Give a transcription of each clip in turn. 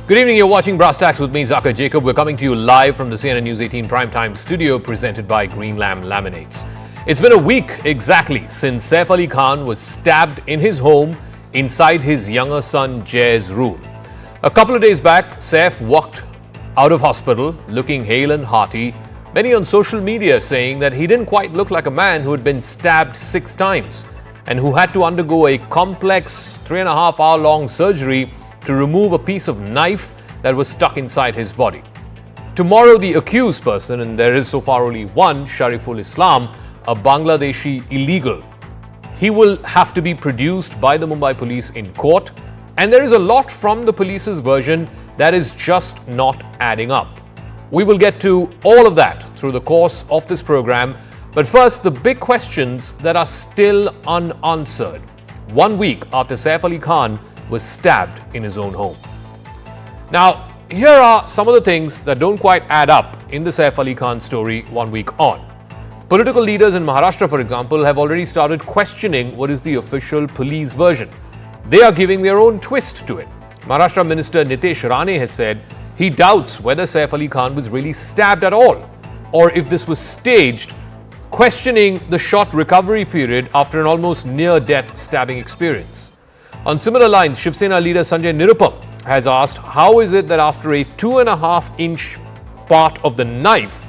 Good evening, you're watching Brass Tacks with me, Zakka Jacob. We're coming to you live from the CNN News 18 Primetime studio presented by Green Lamb Laminates. It's been a week exactly since Saif Ali Khan was stabbed in his home inside his younger son Jay's room. A couple of days back, Saif walked out of hospital looking hale and hearty, many on social media saying that he didn't quite look like a man who had been stabbed 6 times and who had to undergo a complex 3.5 hour long surgery to remove a piece of knife that was stuck inside his body. Tomorrow, the accused person, and there is so far only one, Shariful Islam, a Bangladeshi illegal, he will have to be produced by the Mumbai police in court, and there is a lot from the police's version that is just not adding up. We will get to all of that through the course of this program, but first, the big questions that are still unanswered 1 week after Saif Ali Khan was stabbed in his own home. Now, here are some of the things that don't quite add up in the Saif Ali Khan story 1 week on. Political leaders in Maharashtra, for example, have already started questioning what is the official police version. They are giving their own twist to it. Maharashtra Minister Nitesh Rane has said he doubts whether Saif Ali Khan was really stabbed at all, or if this was staged, questioning the short recovery period after an almost near-death stabbing experience. On similar lines, Shiv Sena leader Sanjay Nirupam has asked how is it that after a 2.5-inch part of the knife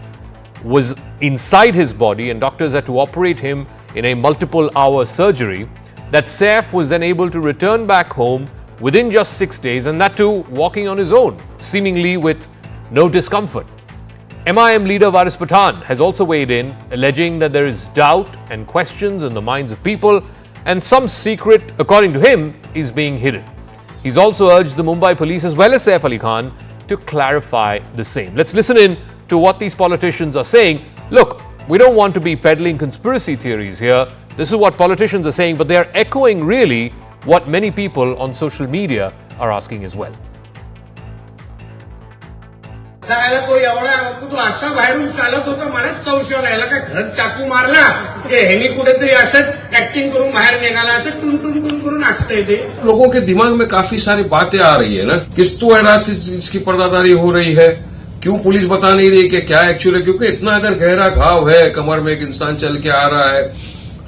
was inside his body and doctors had to operate him in a multiple-hour surgery, that Saif was then able to return back home within just 6 days, and that too walking on his own, seemingly with no discomfort. MIM leader Varis Pathan has also weighed in, alleging that there is doubt and questions in the minds of people, and some secret, according to him, is being hidden. He's also urged the Mumbai police as well as Saif Ali Khan to clarify the same. Let's listen in to what these politicians are saying. Look, we don't want to be peddling conspiracy theories here. This is what politicians are saying, but they are echoing really what many people on social media are asking as well. तो एवढा तू असा बाहेरून चालत होता मला संशय राहिला का घरात चाकू मारला की ह्यानी कुठेतरी असंच ऍक्टिंग करून बाहेर निघाला असं टून टून टून करून असतंय ते लोगों के दिमाग में काफी सारी बातें आ रही है ना, किस तो एहराज की पर्दादारी हो रही है, क्यों पुलिस बता नहीं रही कि क्या एक्चुअली, क्योंकि इतना अगर गहरा घाव है, कमर में एक इंसान चल के आ रहा है,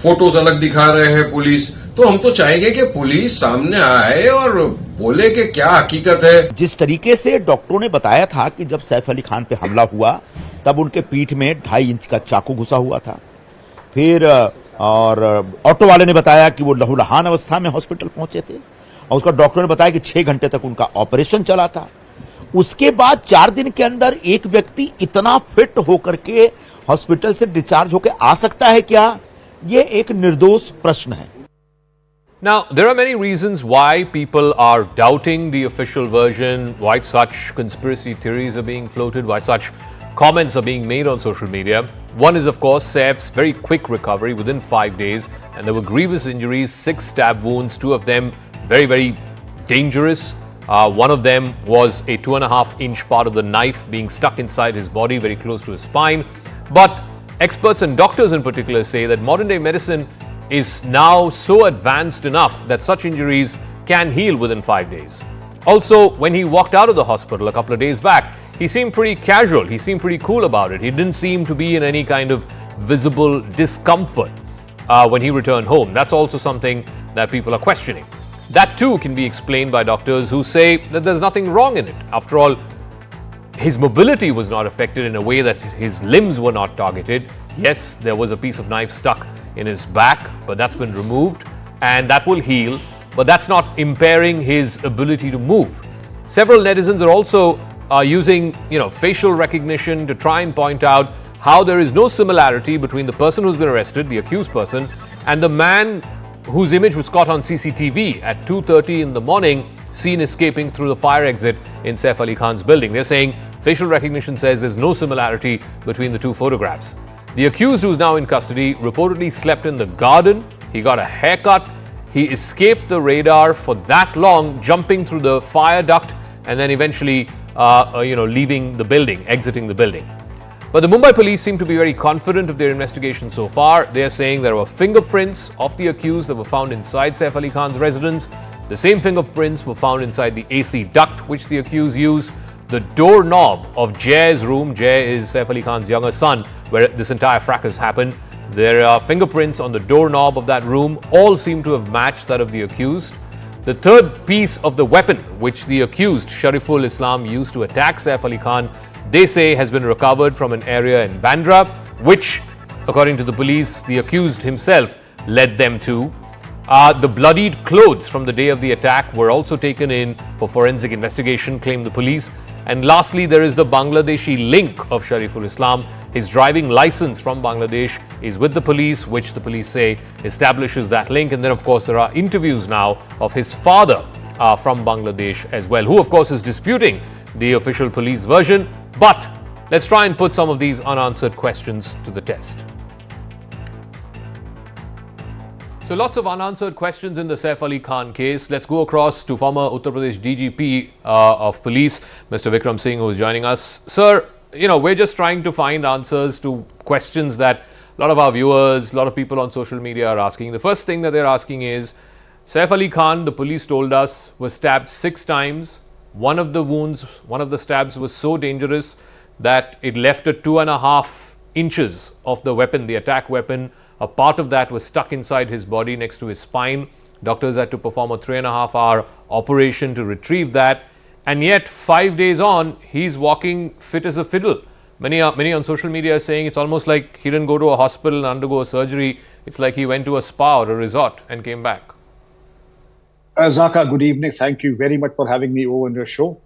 फोटोज अलग दिखा रहे हैं पुलिस, तो हम तो चाहेंगे कि पुलिस सामने आए और बोले कि क्या हकीकत है। जिस तरीके से डॉक्टरों ने बताया था कि जब सैफ अली खान पे हमला हुआ तब उनके पीठ में 2.5 इंच का चाकू घुसा हुआ था, फिर और ऑटो वाले ने बताया कि वो लहूलुहान अवस्था में हॉस्पिटल पहुंचे थे और उसका डॉक्टर ने बताया कि 6 घंटे तक उनका ऑपरेशन चला था। उसके बाद 4 दिन के अंदर एक व्यक्ति इतना फिट होकर के हॉस्पिटल से डिस्चार्ज होकर आ सकता है क्या? ये एक निर्दोष प्रश्न है। Now, there are many reasons why people are doubting the official version, why such conspiracy theories are being floated, why such comments are being made on social media. One is, of course, Saif's very quick recovery within 5 days, and there were grievous injuries, 6 stab wounds, 2 of them very, very dangerous. One of them was a 2.5-inch part of the knife being stuck inside his body, very close to his spine. But experts and doctors in particular say that modern-day medicine is now so advanced enough that such injuries can heal within 5 days. Also, when he walked out of the hospital a couple of days back, he seemed pretty casual, he seemed pretty cool about it. He didn't seem to be in any kind of visible discomfort when he returned home. That's also something that people are questioning. That too can be explained by doctors who say that there's nothing wrong in it. After all, his mobility was not affected in a way that his limbs were not targeted. Yes, there was a piece of knife stuck in his back, but that's been removed and that will heal, but that's not impairing his ability to move. Several netizens are also using, facial recognition to try and point out how there is no similarity between the person who's been arrested, the accused person, and the man whose image was caught on CCTV at 2:30 in the morning, seen escaping through the fire exit in Saif Ali Khan's building. They're saying facial recognition says there's no similarity between the two photographs. The accused, who's now in custody, reportedly slept in the garden. He got a haircut. He escaped the radar for that long, jumping through the fire duct and then eventually, leaving the building, exiting the building. But the Mumbai police seem to be very confident of their investigation so far. They are saying there were fingerprints of the accused that were found inside Saif Ali Khan's residence. The same fingerprints were found inside the AC duct which the accused used, the doorknob of Jay's room. Jay is Saif Ali Khan's younger son, where this entire fracas happened. There are fingerprints on the doorknob of that room. All seem to have matched that of the accused. The third piece of the weapon, which the accused Shariful Islam used to attack Saif Ali Khan, they say has been recovered from an area in Bandra, which, according to the police, the accused himself led them to. The bloodied clothes from the day of the attack were also taken in for forensic investigation, claimed the police. And lastly, there is the Bangladeshi link of Shariful Islam. His driving license from Bangladesh is with the police, which the police say establishes that link. And then, of course, there are interviews now of his father from Bangladesh as well, who, of course, is disputing the official police version. But let's try and put some of these unanswered questions to the test. So lots of unanswered questions in the Saif Ali Khan case. Let's go across to former Uttar Pradesh DGP of police, Mr. Vikram Singh, who is joining us. Sir, we're just trying to find answers to questions that a lot of our viewers, a lot of people on social media are asking. The first thing that they're asking is, Saif Ali Khan, the police told us, was stabbed 6 times. One of the stabs was so dangerous that it left 2.5 inches of the weapon, the attack weapon. A part of that was stuck inside his body next to his spine. Doctors had to perform a 3.5-hour operation to retrieve that. And yet, 5 days on, he's walking fit as a fiddle. Many on social media are saying it's almost like he didn't go to a hospital and undergo a surgery. It's like he went to a spa or a resort and came back. Zakka, good evening. Thank you very much for having me over on your show.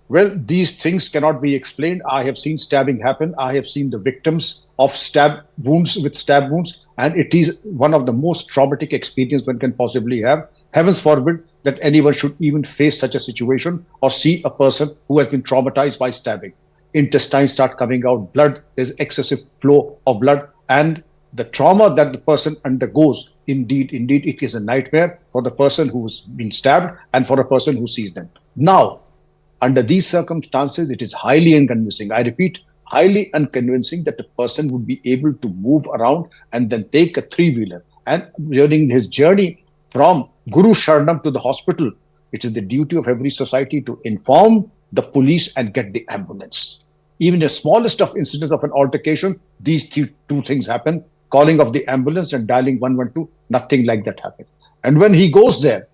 Well, these things cannot be explained. I have seen stabbing happen. I have seen the victims of stab wounds, and it is one of the most traumatic experiences one can possibly have. Heavens forbid that anyone should even face such a situation or see a person who has been traumatized by stabbing. Intestines start coming out, blood, there's excessive flow of blood, and the trauma that the person undergoes, indeed, it is a nightmare for the person who's been stabbed and for a person who sees them. Now, under these circumstances, it is highly unconvincing. I repeat, highly unconvincing that a person would be able to move around and then take a 3-wheeler. And during his journey from Guru Sharanam to the hospital, it is the duty of every society to inform the police and get the ambulance. Even the smallest of incidents of an altercation, these two things happen. Calling of the ambulance and dialing 112, nothing like that happened. And when he goes there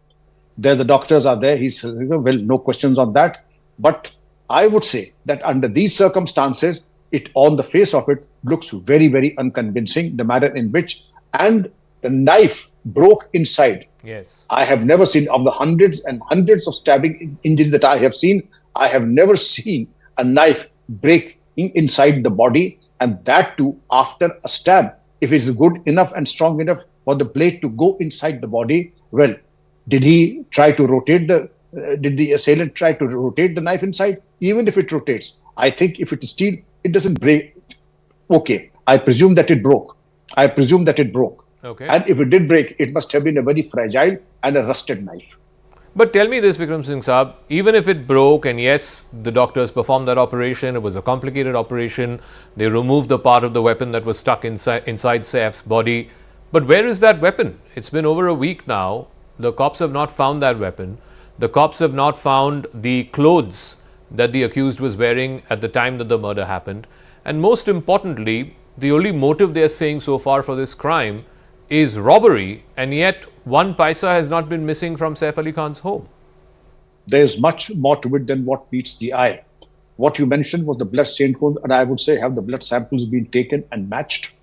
the doctors are there. He's, well, no questions on that. But I would say that under these circumstances, it on the face of it looks very, very unconvincing, the manner in which, and the knife broke inside. Yes. I have never seen, of the hundreds and hundreds of stabbing injuries that I have seen, I have never seen a knife break inside the body, and that too after a stab. If it's good enough and strong enough for the blade to go inside the body, well, did he try to rotate did the assailant try to rotate the knife inside? Even if it rotates, I think if it is steel, it doesn't break. Okay, I presume that it broke. Okay. And if it did break, it must have been a very fragile and a rusted knife. But tell me this, Vikram Singh Saab, even if it broke, and yes, the doctors performed that operation, it was a complicated operation, they removed the part of the weapon that was stuck inside Saif's body. But where is that weapon? It's been over a week now. The cops have not found that weapon. The cops have not found the clothes that the accused was wearing at the time that the murder happened. And most importantly, the only motive they are saying so far for this crime is robbery, and yet 1 paisa has not been missing from Saif Ali Khan's home. There's much more to it than what meets the eye. What you mentioned was the blood stain code, and I would say have the blood samples been taken and matched?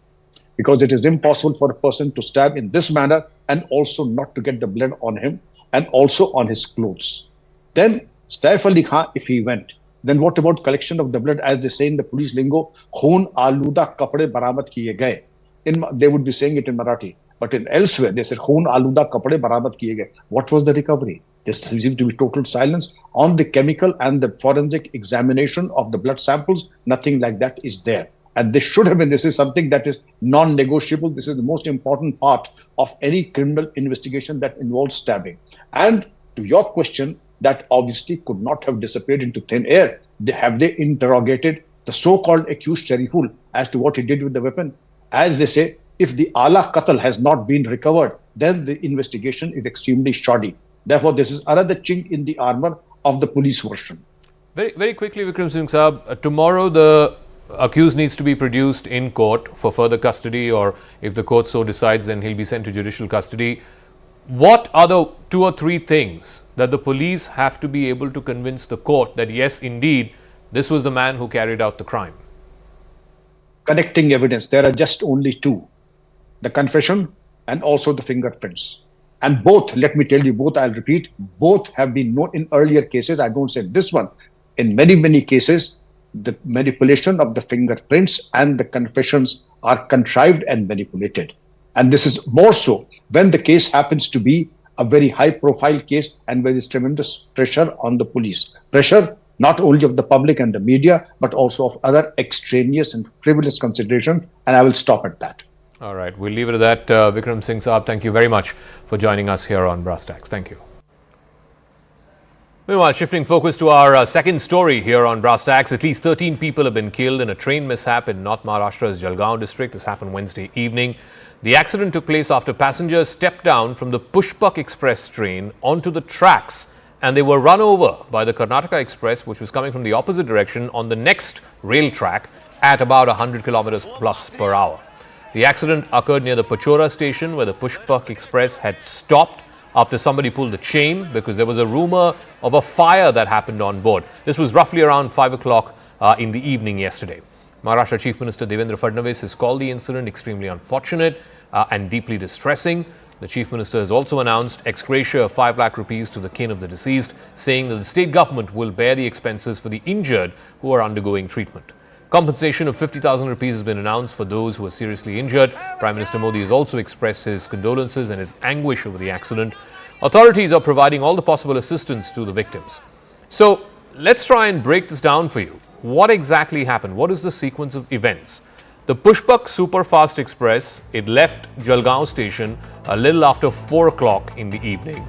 Because it is impossible for a person to stab in this manner and also not to get the blood on him and also on his clothes. Then Saif Ali Khan, if he went, then what about collection of the blood? As they say in the police lingo, khoon aluda kapde baramad kiye gaye. They would be saying it in Marathi, but in elsewhere they said khoon aluda kapde baramad kiye gaye. What was the recovery? There seems to be total silence on the chemical and the forensic examination of the blood samples. Nothing like that is there. And this should have been, this is something that is non-negotiable. This is the most important part of any criminal investigation that involves stabbing. And to your question, that obviously could not have disappeared into thin air. Have they interrogated the so-called accused Shariful as to what he did with the weapon? As they say, if the ala qatl has not been recovered, then the investigation is extremely shoddy. Therefore, this is another chink in the armor of the police version. Very, very quickly, Vikram Singh Saab, tomorrow the accused needs to be produced in court for further custody, or if the court so decides, then he'll be sent to judicial custody. What are the 2 or 3 things that the police have to be able to convince the court that yes, indeed, this was the man who carried out the crime? Connecting evidence. There are just only 2. The confession and also the fingerprints. And both, let me tell you, both, I'll repeat, both have been known in earlier cases. I don't say this one. In many, many cases, the manipulation of the fingerprints and the confessions are contrived and manipulated. And this is more so when the case happens to be a very high-profile case and where there's tremendous pressure on the police. Pressure not only of the public and the media, but also of other extraneous and frivolous consideration. And I will stop at that. All right, we'll leave it at that. Vikram Singh Saab, thank you very much for joining us here on Brass Tacks. Thank you. Meanwhile, shifting focus to our second story here on Brass Tacks, at least 13 people have been killed in a train mishap in North Maharashtra's Jalgaon district. This happened Wednesday evening. The accident took place after passengers stepped down from the Pushpak Express train onto the tracks, and they were run over by the Karnataka Express, which was coming from the opposite direction on the next rail track at about 100 kilometers plus per hour. The accident occurred near the Pachora station, where the Pushpak Express had stopped after somebody pulled the chain because there was a rumor of a fire that happened on board. This was roughly around 5 o'clock in the evening yesterday. Maharashtra Chief Minister Devendra Fadnavis has called the incident extremely unfortunate and deeply distressing. The Chief Minister has also announced ex gratia of 5 lakh rupees to the kin of the deceased, saying that the state government will bear the expenses for the injured who are undergoing treatment. Compensation of 50,000 rupees has been announced for those who are seriously injured. Prime Minister Modi has also expressed his condolences and his anguish over the accident. Authorities are providing all the possible assistance to the victims. So let's try and break this down for you. What exactly happened? What is the sequence of events? The Pushpak Superfast Express, it left Jalgaon station a little after 4 o'clock in the evening.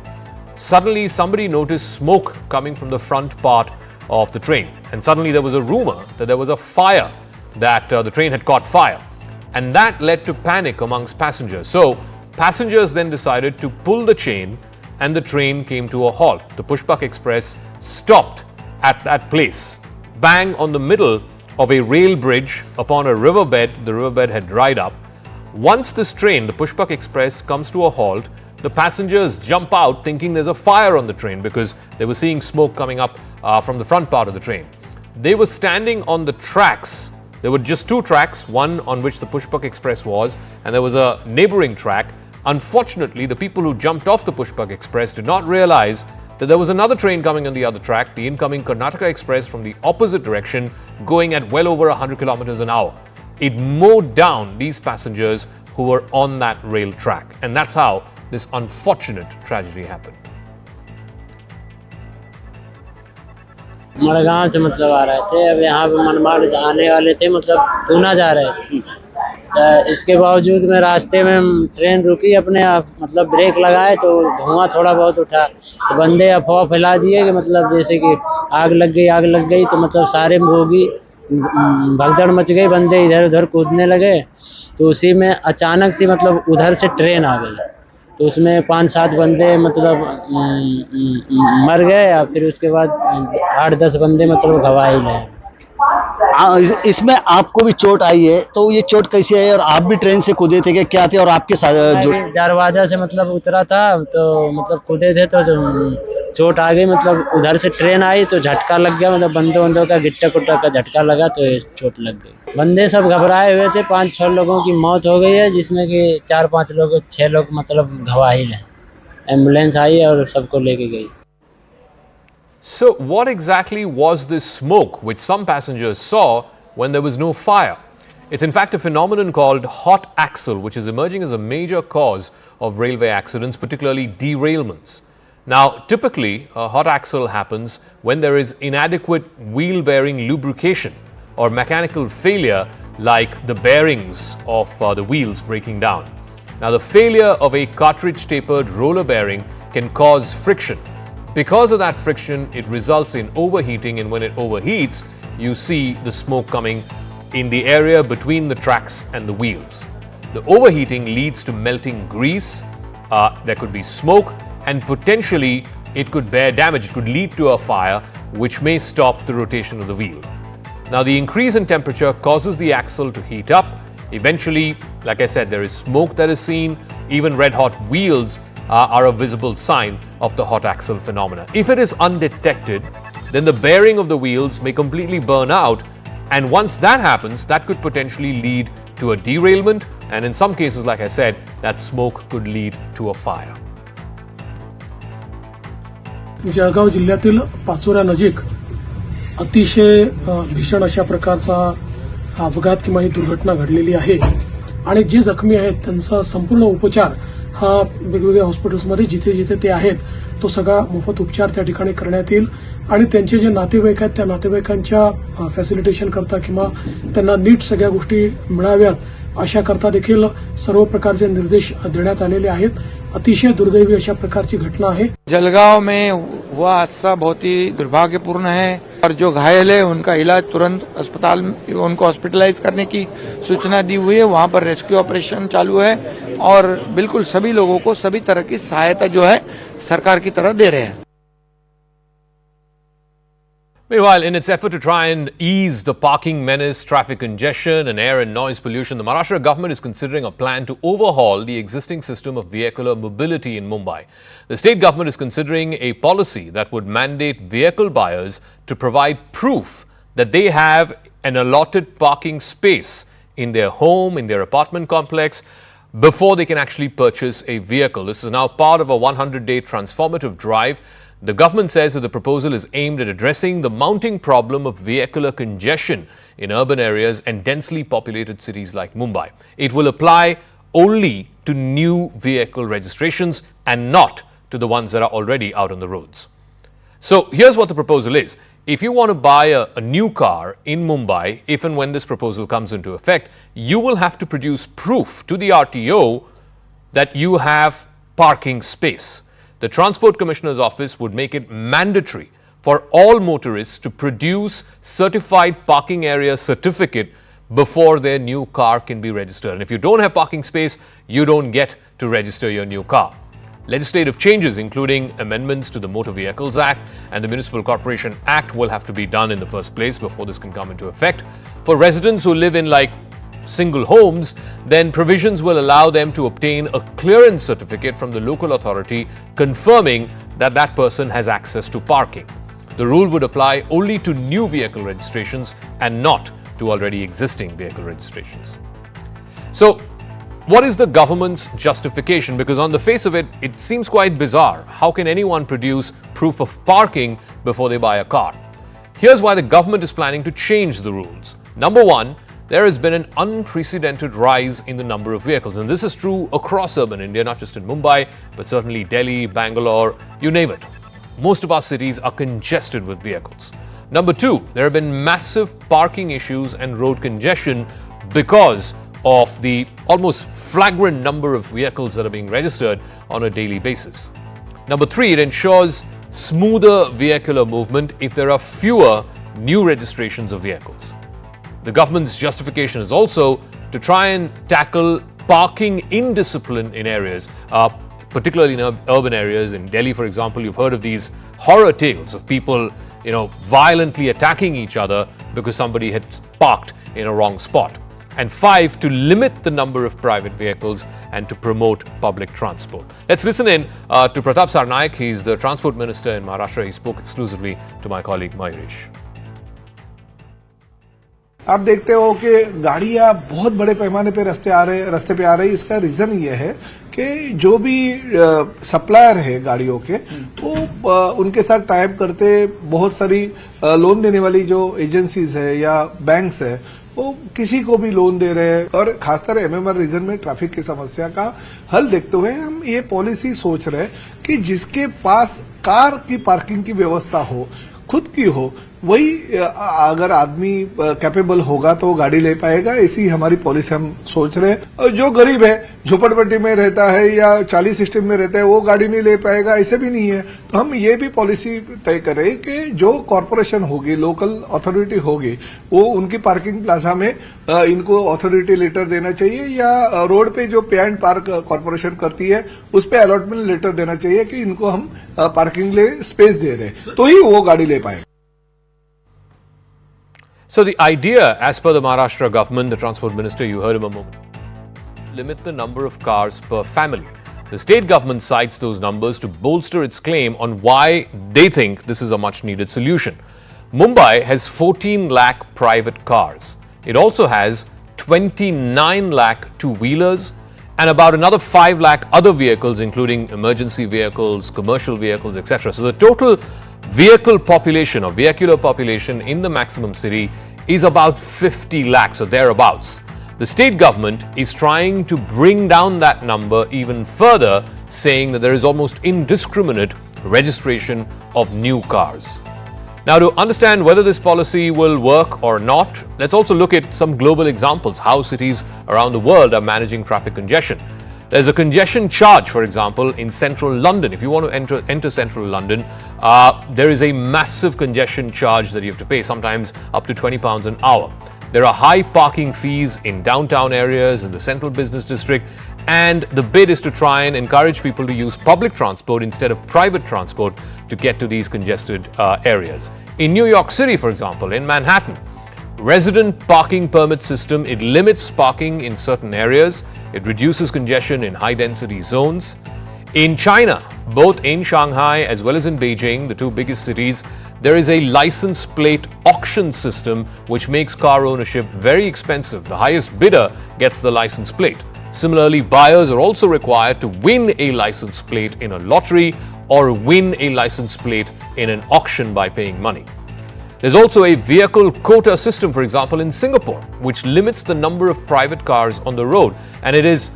Suddenly, somebody noticed smoke coming from the front part of the train, and suddenly there was a rumor that there was a fire, that the train had caught fire, and that led to panic amongst passengers. So passengers then decided to pull the chain, and the train came to a halt. The Pushpak Express stopped at that place, bang on the middle of a rail bridge upon a riverbed. The riverbed had dried up. Once this train, the Pushpak Express, comes to a halt, the passengers jump out thinking there's a fire on the train because they were seeing smoke coming up from the front part of the train. They were standing on the tracks. There were just 2 tracks, one on which the Pushpak Express was, and there was a neighboring track. Unfortunately, the people who jumped off the Pushpak Express did not realize that there was another train coming on the other track, the incoming Karnataka Express from the opposite direction, going at well over 100 kilometers an hour. It mowed down these passengers who were on that rail track, and that's how this unfortunate tragedy happened. Madgaon से मतलब आ रहे थे, अब यहाँ पे मनमाड़ आने वाले थे, मतलब पूना जा रहे थे। तो इसके बावजूद में रास्ते में ट्रेन रुकी, अपने आप मतलब ब्रेक लगाए तो धुआं थोड़ा बहुत उठा, तो बंदे अफवाह फैला दिए कि मतलब जैसे कि आग लग गई। तो मतलब सारे बोगी भगदड़ मच गई, बंदे इधर उधर कूदने लगे। तो उसी में अचानक से मतलब उधर से ट्रेन आ गई, तो उसमें 5-7 बंदे मतलब मर गए, या फिर उसके बाद 8-10 बंदे मतलब घायल हैं। इसमें आपको भी चोट आई है, तो ये चोट कैसी है और आप भी ट्रेन से कूदे थे कि क्या थे, और आपके साथ जो दरवाजा से मतलब उतरा था तो मतलब कूदे थे, तो चोट आ गई। मतलब उधर से ट्रेन आई तो झटका लग गया, मतलब बंदों का गिट्टा कुट्टा का झटका लगा तो चोट लग गई। बंदे सब घबराए हुए थे, 5-6 लोगों की मौत हो गई है, जिसमें कि 6 लोग मतलब घायल हैं। एम्बुलेंस आई और सबको लेके गई। So what exactly was this smoke which some passengers saw when there was no fire? It's in fact a phenomenon called hot axle, which is emerging as a major cause of railway accidents, particularly derailments. Now, typically, a hot axle happens when there is inadequate wheel bearing lubrication or mechanical failure, like the bearings of the wheels breaking down. Now, the failure of a cartridge tapered roller bearing can cause friction. Because of that friction, it results in overheating, and when it overheats, you see the smoke coming in the area between the tracks and the wheels. The overheating leads to melting grease, there could be smoke, and potentially it could bear damage. It could lead to a fire which may stop the rotation of the wheel. Now, the increase in temperature causes the axle to heat up. Eventually, like I said, there is smoke that is seen. Even red-hot wheels are a visible sign of the hot axle phenomena. If it is undetected, then the bearing of the wheels may completely burn out. And once that happens, that could potentially lead to a derailment. And in some cases, like I said, that smoke could lead to a fire. Jalgaon जिल्ह्यातील पाचोऱ्या नजीक अतिशय भीषण अशा प्रकारचा अपघात किंवा ही दुर्घटना घडलेली आहे आणि जे जखमी आहेत त्यांचा संपूर्ण उपचार हा वेगवेगळ्या हॉस्पिटल्समध्ये जिथे जिथे ते आहेत तो सगळा मोफत उपचार त्या ठिकाणी करण्यात येईल आणि त्यांचे जे नातेवाईक आहेत त्या नातेवाईकांच्या फॅसिलिटेशन करता किंवा त्यांना नीट सगळ्या गोष्टी मिळाव्यात अशा करता देखील सर्व प्रकारचे निर्देश देण्यात आलेले आहेत. अतिशय दुर्दैवी अशा प्रकारची घटना आहे. जलगांव में हुआ हादसा बहुत ही दुर्भाग्यपूर्ण है और जो घायल है उनका इलाज तुरंत अस्पताल में उनको हॉस्पिटलाइज करने की सूचना दी हुई है. वहां पर रेस्क्यू ऑपरेशन चालू है और बिल्कुल सभी लोगों को सभी तरह की सहायता जो है सरकार की तरफ दे रहे हैं. Meanwhile, in its effort to try and ease the parking menace, traffic congestion and air and noise pollution, the Maharashtra government is considering a plan to overhaul the existing system of vehicular mobility in Mumbai. The state government is considering a policy that would mandate vehicle buyers to provide proof that they have an allotted parking space in their home, in their apartment complex, before they can actually purchase a vehicle. This is now part of a 100-day transformative drive. The government says that the proposal is aimed at addressing the mounting problem of vehicular congestion in urban areas and densely populated cities like Mumbai. It will apply only to new vehicle registrations and not to the ones that are already out on the roads. So here's what the proposal is. If you want to buy a new car in Mumbai, if and when this proposal comes into effect, you will have to produce proof to the RTO that you have parking space. The Transport Commissioner's Office would make it mandatory for all motorists to produce certified parking area certificate before their new car can be registered. And if you don't have parking space, you don't get to register your new car. Legislative changes, including amendments to the Motor Vehicles Act and the Municipal Corporation Act, will have to be done in the first place before this can come into effect. For residents who live in single homes, then provisions will allow them to obtain a clearance certificate from the local authority confirming that that person has access to parking. The rule would apply only to new vehicle registrations and not to already existing vehicle registrations. So, what is the government's justification? Because on the face of it, it seems quite bizarre. How can anyone produce proof of parking before they buy a car? Here's why the government is planning to change the rules. Number one, there has been an unprecedented rise in the number of vehicles. And this is true across urban India, not just in Mumbai, but certainly Delhi, Bangalore, you name it. Most of our cities are congested with vehicles. Number two, there have been massive parking issues and road congestion because of the almost flagrant number of vehicles that are being registered on a daily basis. Number three, it ensures smoother vehicular movement if there are fewer new registrations of vehicles. The government's justification is also to try and tackle parking indiscipline in areas, particularly in urban areas. In Delhi, for example, you've heard of these horror tales of people, violently attacking each other because somebody had parked in a wrong spot. And five, to limit the number of private vehicles and to promote public transport. Let's listen in to Pratap Sarnaik. He's the Transport Minister in Maharashtra. He spoke exclusively to my colleague Mayuresh. आप देखते हो कि गाड़ियां बहुत बड़े पैमाने पे रास्ते पे आ रही. इसका रीजन ये है कि जो भी सप्लायर है गाड़ियों के वो उनके साथ टाइप करते बहुत सारी लोन देने वाली जो एजेंसीज है या बैंक्स है वो किसी को भी लोन दे रहे हैं. और खासकर एमएमआर रीजन में ट्रैफिक की समस्या का हल देखते हुए हम ये पॉलिसी सोच रहे हैं कि जिसके पास कार की पार्किंग की व्यवस्था हो, खुद की हो, वही अगर आदमी कैपेबल होगा तो वो गाड़ी ले पाएगा, ऐसी हमारी पॉलिसी हम सोच रहे हैं। और जो गरीब है, झोपड़पट्टी में रहता है या 40 सिस्टम में रहता है, वो गाड़ी नहीं ले पाएगा, ऐसे भी नहीं है। तो हम ये भी पॉलिसी तय करें कि जो कॉरपोरेशन होगी, लोकल अथॉरिटी होगी, वो उनकी पार्किंग प्लाजा में इनको अथॉरिटी लेटर देना चाहिए, या रोड पे जो पे एंड पार्क कॉरपोरेशन करती है उस पे अलॉटमेंट लेटर देना चाहिए कि इनको हम पार्किंग ले स्पेस दे रहे हैं, तो ही वो गाड़ी ले पाएगा। So the idea, as per the Maharashtra government, the transport minister, you heard him a moment, limit the number of cars per family. The state government cites those numbers to bolster its claim on why they think this is a much needed solution. Mumbai has 14 lakh private cars. It also has 29 lakh two-wheelers and about another 5 lakh other vehicles, including emergency vehicles, commercial vehicles, etc. So the total vehicle population or vehicular population in the maximum city is about 50 lakhs or thereabouts. The state government is trying to bring down that number even further, saying that there is almost indiscriminate registration of new cars. Now, to understand whether this policy will work or not, let's also look at some global examples, how cities around the world are managing traffic congestion. There's a congestion charge, for example, in central London. If you want to enter central London, there is a massive congestion charge that you have to pay, sometimes up to £20 an hour. There are high parking fees in downtown areas, in the central business district, and the bid is to try and encourage people to use public transport instead of private transport to get to these congested areas. In New York City, for example, in Manhattan, resident parking permit system, it limits parking in certain areas. It reduces congestion in high-density zones. In China, both in Shanghai as well as in Beijing, the two biggest cities, there is a license plate auction system which makes car ownership very expensive. The highest bidder gets the license plate. Similarly, buyers are also required to win a license plate in a lottery or win a license plate in an auction by paying money. There's also a vehicle quota system, for example, in Singapore, which limits the number of private cars on the road. And it is,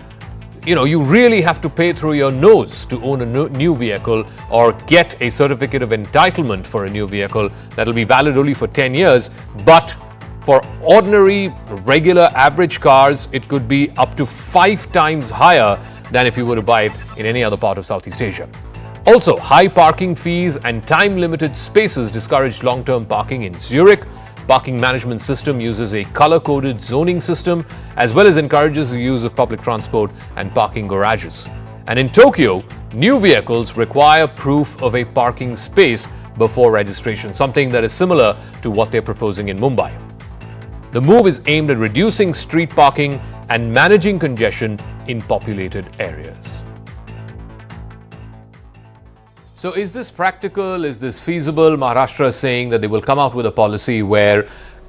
you really have to pay through your nose to own a new vehicle or get a certificate of entitlement for a new vehicle that will be valid only for 10 years. But for ordinary, regular, average cars, it could be up to 5 times higher than if you were to buy it in any other part of Southeast Asia. Also, high parking fees and time-limited spaces discourage long-term parking in Zurich. Parking management system uses a color-coded zoning system as well as encourages the use of public transport and parking garages. And in Tokyo, new vehicles require proof of a parking space before registration, something that is similar to what they're proposing in Mumbai. The move is aimed at reducing street parking and managing congestion in populated areas. So is this practical? Is this feasible? Maharashtra is saying that they will come out with a policy where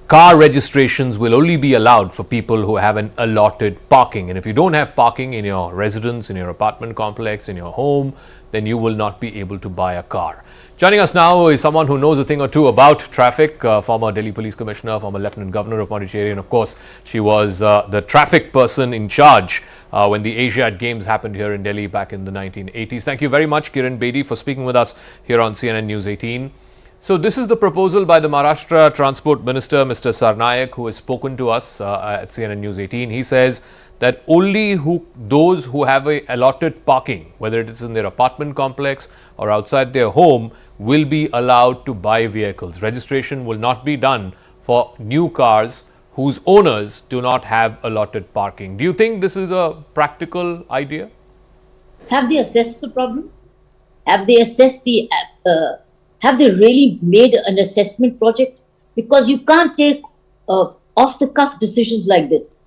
car registrations will only be allowed for people who have an allotted parking. And if you don't have parking in your residence, in your apartment complex, in your home, then you will not be able to buy a car. Joining us now is someone who knows a thing or two about traffic, former Delhi Police Commissioner, former Lieutenant Governor of Pondicherry, and of course, she was the traffic person in charge when the Asiad Games happened here in Delhi back in the 1980s. Thank you very much, Kiran Bedi, for speaking with us here on CNN News 18. So this is the proposal by the Maharashtra Transport Minister, Mr. Sarnaik, who has spoken to us at CNN News 18. He says that only those who have a allotted parking, whether it is in their apartment complex or outside their home, will be allowed to buy vehicles. Registration will not be done for new cars whose owners do not have allotted parking. Do you think this is a practical idea? Have they assessed the problem? Have they assessed have they really made an assessment project? Because you can't take off-the-cuff decisions like this.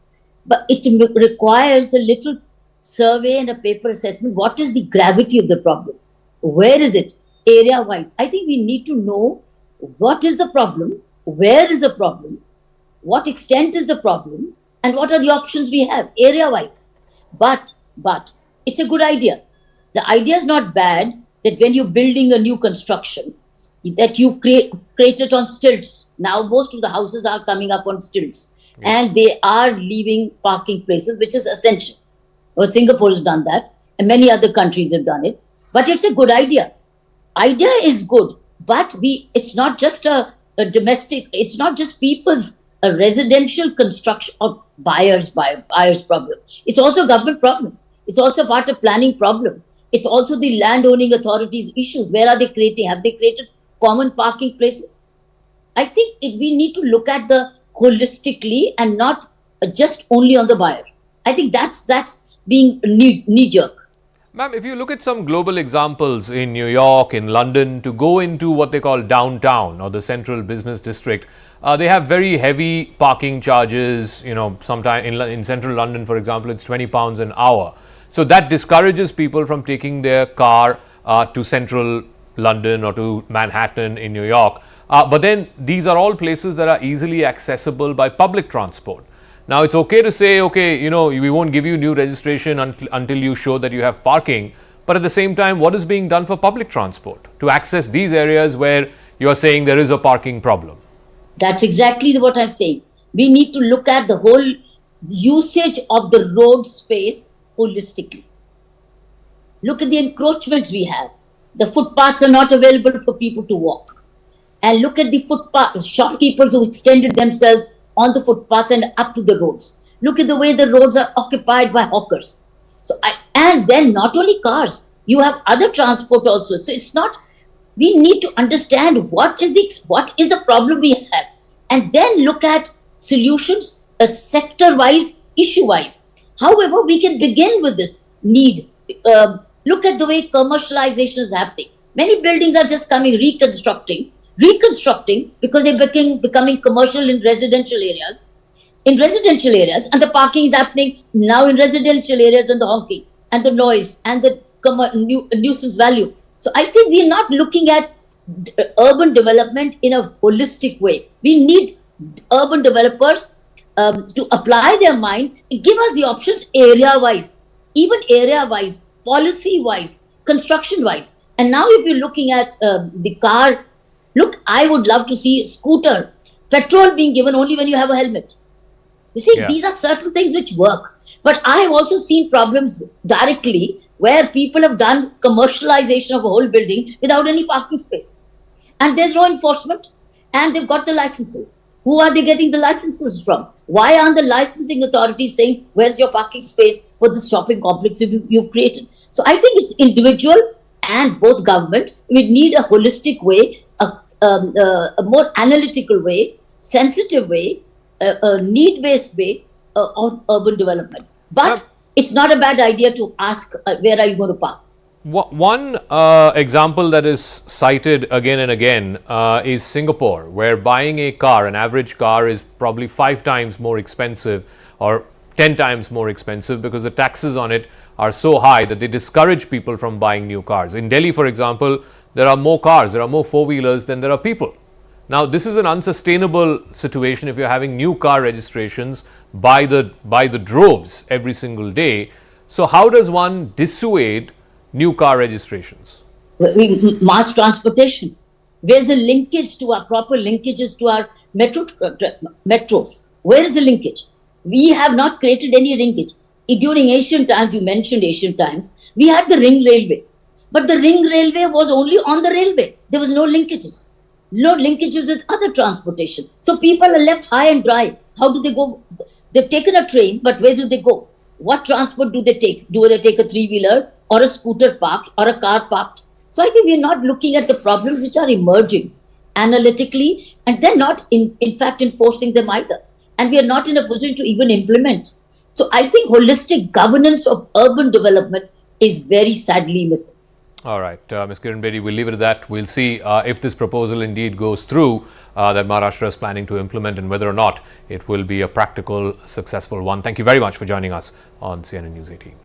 But it requires a little survey and a paper assessment. What is the gravity of the problem? Where is it? Area-wise. I think we need to know what is the problem, where is the problem, what extent is the problem, and what are the options we have, area-wise. But it's a good idea. The idea is not bad that when you're building a new construction, that you create it on stilts. Now most of the houses are coming up on stilts. Yeah. And they are leaving parking places, which is essential. Well, Singapore has done that, and many other countries have done it. But it's a good idea. Idea is good, but it's not just a domestic, it's not just people's residential construction of buyers problem. It's also government problem. It's also part of planning problem. It's also the land owning authorities issues. Where are they creating? Have they created common parking places? I think we need to look at the holistically and not just only on the buyer. I think that's being knee jerk. Ma'am, if you look at some global examples in New York, in London, to go into what they call downtown or the central business district, they have very heavy parking charges. You know, sometime in central London, for example, it's £20 an hour. So that discourages people from taking their car to central London or to Manhattan in New York. But then these are all places that are easily accessible by public transport. Now, it's okay to say, okay, you know, we won't give you new registration until you show that you have parking. But at the same time, what is being done for public transport to access these areas where you are saying there is a parking problem? That's exactly what I'm saying. We need to look at the whole usage of the road space holistically. Look at the encroachments we have. The footpaths are not available for people to walk. And look at the footpath shopkeepers who extended themselves on the footpaths and up to the roads. Look at the way the roads are occupied by hawkers. And then not only cars, you have other transport also. So it's not, we need to understand what is the problem we have, and then look at solutions sector-wise, issue-wise. However, we can begin with this need. Look at the way commercialization is happening. Many buildings are just reconstructing because they're becoming commercial in residential areas. And the parking is happening now in residential areas, and the honking and the noise and the nuisance value. So I think we're not looking at urban development in a holistic way. We need urban developers to apply their mind and give us the options area-wise, policy-wise, construction-wise. And now if you're looking at the car, look, I would love to see scooter, petrol being given only when you have a helmet. You see, These are certain things which work. But I have also seen problems directly where people have done commercialization of a whole building without any parking space. And there's no enforcement. And they've got the licenses. Who are they getting the licenses from? Why aren't the licensing authorities saying, where's your parking space for the shopping complex you've created? So I think it's individual and both government. We need a holistic way, a more analytical way, sensitive way, a need-based way on urban development. But it's not a bad idea to ask, where are you going to park? One example that is cited again and again is Singapore, where buying a car, an average car, is probably 5 times more expensive or 10 times more expensive because the taxes on it are so high that they discourage people from buying new cars. In Delhi, for example, there are more cars, there are more four-wheelers than there are people. Now, this is an unsustainable situation if you're having new car registrations by the droves every single day. So how does one dissuade new car registrations? Mass transportation. Where's the linkage to our proper linkages to our metros? Where is the linkage? We have not created any linkage. During ancient times, you mentioned ancient times, we had the ring railway. But the ring railway was only on the railway. There was no linkages. No linkages with other transportation. So people are left high and dry. How do they go? They've taken a train, but where do they go? What transport do they take? Do they take a three-wheeler or a scooter parked or a car parked? So I think we're not looking at the problems which are emerging analytically, and they're not in fact enforcing them either. And we are not in a position to even implement. So I think holistic governance of urban development is very sadly missing. All right, Ms. Kiran Bedi, we'll leave it at that. We'll see if this proposal indeed goes through that Maharashtra is planning to implement, and whether or not it will be a practical, successful one. Thank you very much for joining us on CNN News 18.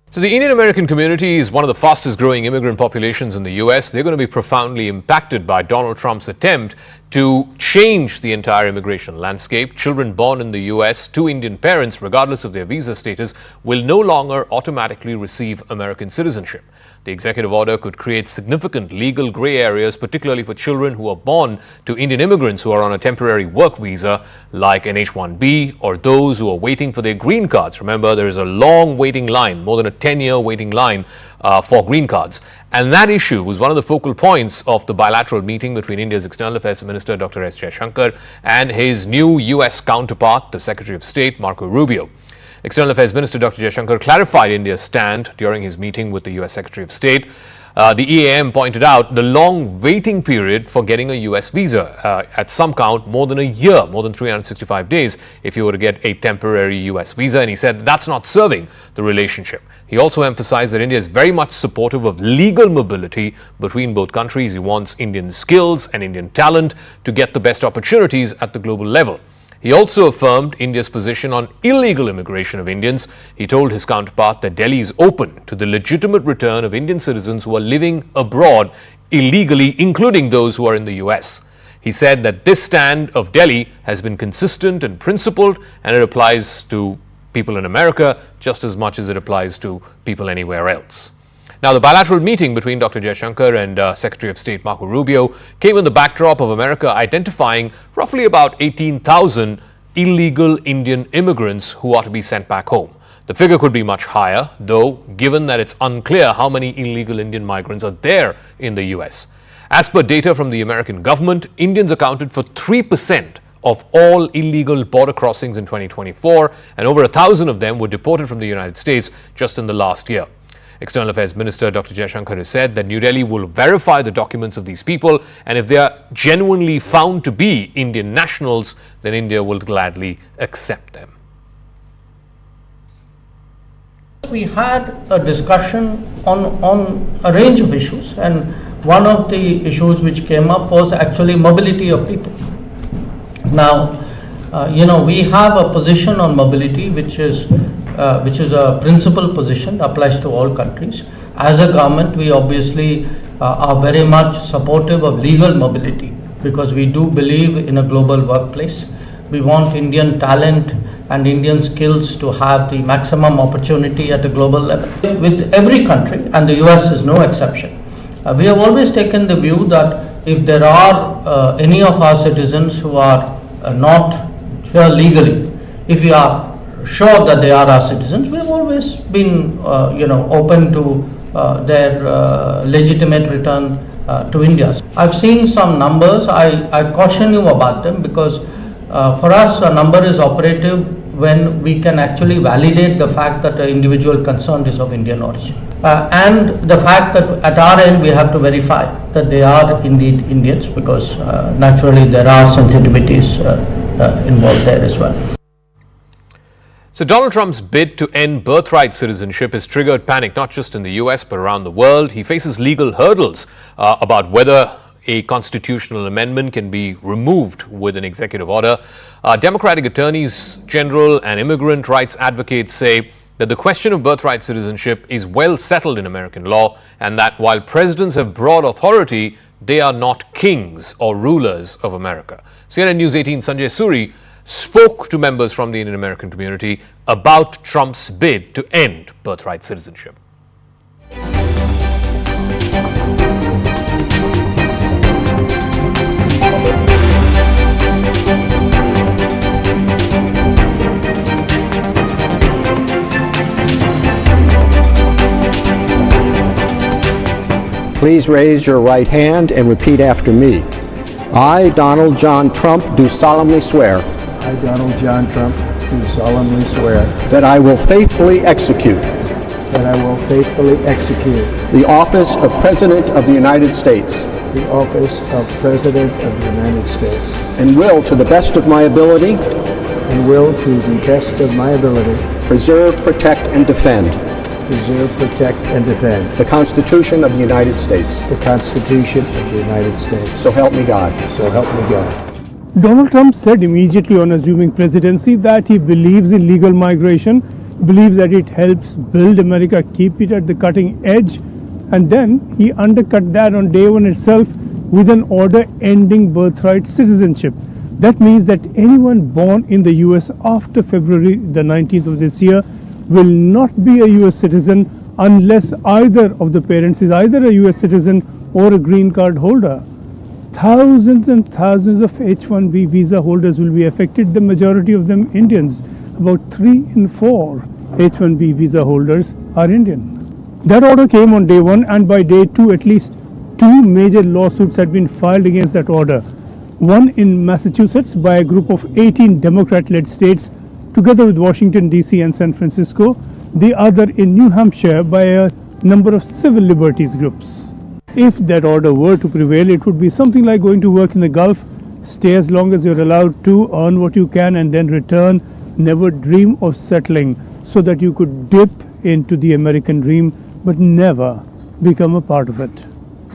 So the Indian American community is one of the fastest growing immigrant populations in the US. They're going to be profoundly impacted by Donald Trump's attempt to change the entire immigration landscape. Children born in the US to Indian parents, regardless of their visa status, will no longer automatically receive American citizenship. The executive order could create significant legal gray areas, particularly for children who are born to Indian immigrants who are on a temporary work visa, like an H-1B, or those who are waiting for their green cards. Remember, there is a long waiting line, more than a 10-year waiting line for green cards. And that issue was one of the focal points of the bilateral meeting between India's External Affairs Minister Dr. S. Jaishankar and his new US counterpart, the Secretary of State, Marco Rubio. External Affairs Minister Dr. Jaishankar clarified India's stand during his meeting with the US Secretary of State. The EAM pointed out the long waiting period for getting a US visa, at some count more than a year, more than 365 days if you were to get a temporary US visa, and he said that's not serving the relationship. He also emphasized that India is very much supportive of legal mobility between both countries. He wants Indian skills and Indian talent to get the best opportunities at the global level. He also affirmed India's position on illegal immigration of Indians. He told his counterpart that Delhi is open to the legitimate return of Indian citizens who are living abroad illegally, including those who are in the US. He said that this stand of Delhi has been consistent and principled, and it applies to people in America just as much as it applies to people anywhere else. Now, the bilateral meeting between Dr. Jaishankar and Secretary of State Marco Rubio came in the backdrop of America identifying roughly about 18,000 illegal Indian immigrants who are to be sent back home. The figure could be much higher, though, given that it's unclear how many illegal Indian migrants are there in the US. As per data from the American government, Indians accounted for 3% of all illegal border crossings in 2024, and over 1,000 of them were deported from the United States just in the last year. External Affairs Minister Dr. Jaishankar has said that New Delhi will verify the documents of these people, and if they are genuinely found to be Indian nationals, then India will gladly accept them. We had a discussion on a range of issues, and one of the issues which came up was actually mobility of people. Now, we have a position on mobility which is a principal position, applies to all countries. As a government, we obviously are very much supportive of legal mobility because we do believe in a global workplace. We want Indian talent and Indian skills to have the maximum opportunity at a global level with every country, and the US is no exception. We have always taken the view that if there are any of our citizens who are not here legally, if we are sure that they are our citizens, we have always been open to their legitimate return to India. I've seen some numbers. I caution you about them because for us a number is operative when we can actually validate the fact that the individual concerned is of Indian origin. And the fact that at our end we have to verify that they are indeed Indians because naturally there are sensitivities involved there as well. So Donald Trump's bid to end birthright citizenship has triggered panic not just in the US but around the world. He faces legal hurdles about whether a constitutional amendment can be removed with an executive order. Democratic attorneys general and immigrant rights advocates say that the question of birthright citizenship is well settled in American law, and that while presidents have broad authority, they are not kings or rulers of America. CNN News 18's Sanjay Suri spoke to members from the Indian American community about Trump's bid to end birthright citizenship. Please raise your right hand and repeat after me. I, Donald John Trump, do solemnly swear. I, Donald John Trump, do solemnly swear. That I will faithfully execute. That I will faithfully execute. The office of President of the United States. The office of President of the United States. And will, to the best of my ability. And will, to the best of my ability. Preserve, protect, and defend. Preserve, protect, and defend. The Constitution of the United States. The Constitution of the United States. So help me God. So help me God. Donald Trump said immediately on assuming presidency that he believes in legal migration, believes that it helps build America, keep it at the cutting edge, and then he undercut that on day one itself with an order ending birthright citizenship. That means that anyone born in the US after February the 19th of this year will not be a US citizen unless either of the parents is either a US citizen or a green card holder. Thousands and thousands of H-1B visa holders will be affected, the majority of them Indians. About 3 in 4 H-1B visa holders are Indian. That order came on day one, and by day two, at least two major lawsuits had been filed against that order. One in Massachusetts by a group of 18 Democrat-led states, together with Washington, D.C. and San Francisco. The other in New Hampshire by a number of civil liberties groups. If that order were to prevail, it would be something like going to work in the Gulf, stay as long as you're allowed to, earn what you can, and then return. Never dream of settling, so that you could dip into the American dream, but never become a part of it.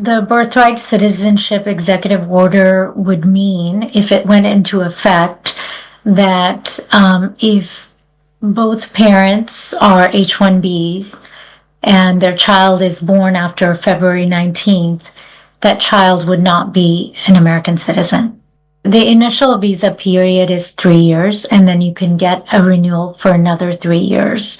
The birthright citizenship executive order would mean, if it went into effect, that if both parents are H-1Bs and their child is born after February 19th, that child would not be an American citizen. The initial visa period is 3 years, and then you can get a renewal for another 3 years.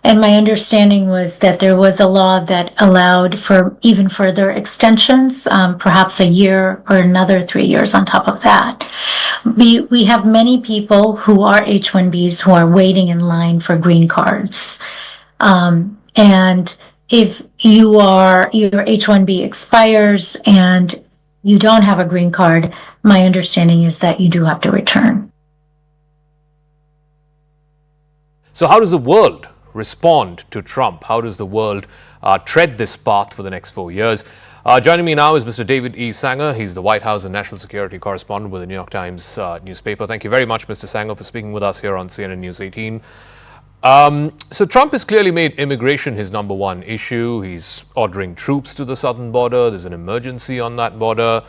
And my understanding was that there was a law that allowed for even further extensions, perhaps a year or another 3 years on top of that. We have many people who are H-1Bs who are waiting in line for green cards. And if your H-1B expires and you don't have a green card, my understanding is that you do have to return. So how does the world respond to Trump? How does the world tread this path for the next 4 years? Joining me now is Mr. David E. Sanger. He's the White House and National Security Correspondent with the New York Times newspaper. Thank you very much, Mr. Sanger, for speaking with us here on CNN News 18. So Trump has clearly made immigration his number one issue. He's ordering troops to the southern border. There's an emergency on that border.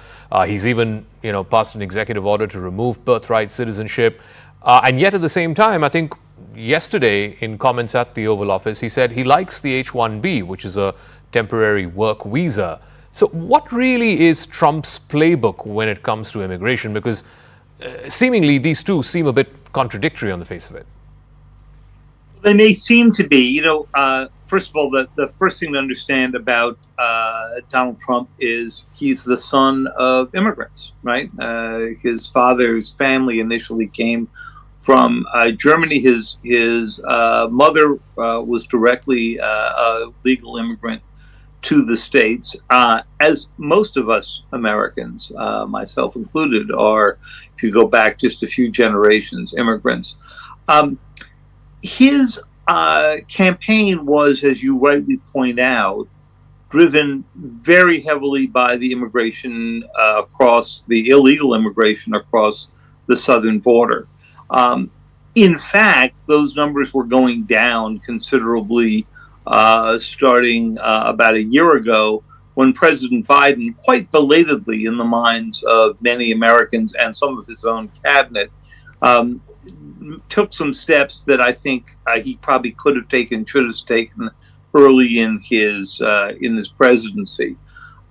He's even, passed an executive order to remove birthright citizenship. And yet at the same time, I think yesterday in comments at the Oval Office, he said he likes the H-1B, which is a temporary work visa. So what really is Trump's playbook when it comes to immigration? Because seemingly these two seem a bit contradictory on the face of it. They may seem to be. First of all, the first thing to understand about Donald Trump is he's the son of immigrants, right? His father's family initially came from Germany. His mother was directly a legal immigrant to the States, as most of us Americans, myself included, are, if you go back just a few generations, immigrants. His campaign was, as you rightly point out, driven very heavily by the immigration across the illegal immigration across the southern border. In fact, those numbers were going down considerably starting about a year ago, when President Biden, quite belatedly in the minds of many Americans and some of his own cabinet, took some steps that I think he probably could have taken, should have taken early in his presidency.